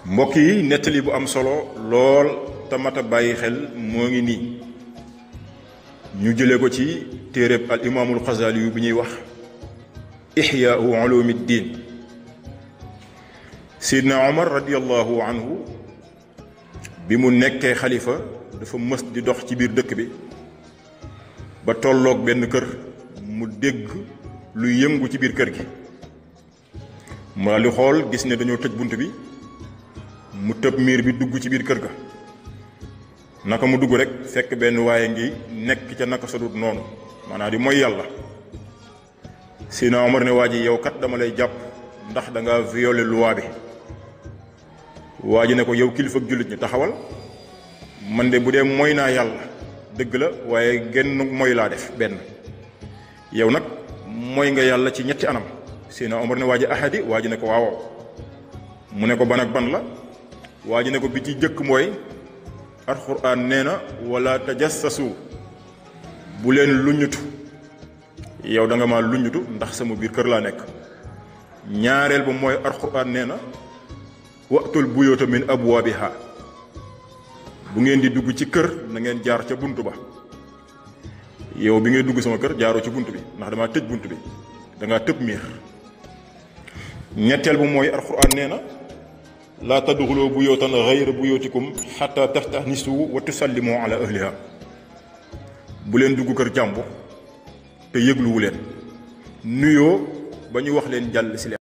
mbokk yi nettali bu am solo lool te mat a bàyyi xel moo ngi nii ñu jëlee ko ci téereb al imaamul Xasaali yu bi ñuy wax ixyaau ulumiddin. Seydina Omar radiyallahu anhu bi mu nekkee xalifa dafa mës di dox ci biir dëkk bi ba tolloog benn kër mu dégg luy yëngu ci biir kër gi. mu daal di xool gis ne dañoo tëj bunt bi, mu tëb miir bi dugg ci biir kër ga. naka mu dugg rek fekk benn waaye ngi nekk ca naka sudut noonu, maanaam di mooy yàlla. Seydina Omar ne waa ji, yow kat dama lay jàpp ndax da nga violé loi bi. waa ji ne ko, yow kilifa ak jullit ñi taxawal, man de bu dee mooy naa yàlla dëgg la, waaye genn mooy laa def benn. yow nag mooy nga yàlla ci ñetti anam. Seydina Omar ne waa ji ahadi, waa ji ne ko waaw. mu ne ko ban ak ban la? waa ji ne ko bi ci jëkk mooy alxuraan nee na wala tajassasu, bu leen luññutu. yow da nga maa luññutu ndax sama biir kër laa nekk. ñaareel ba mooy alxuraan nee na wa'tul buyuuta min abwaabiha, bu ngeen di dugg ci kër na ngeen jaar ca bunt ba. yow bi ngay dugg sama kër jaaroo ci bunt bi ndax damaa tëj bunt bi, dangaa tëb miir. ñetteel ba mooy alxuraan nee na laa tadxuluu buyuutan gayra buyuutikum xataa tasta'nisu wa tusallimu ala ahliha, bu leen dugg kër jàmbur te yëgluwu leen, nuyoo ba ñu wax leen jàll si leen.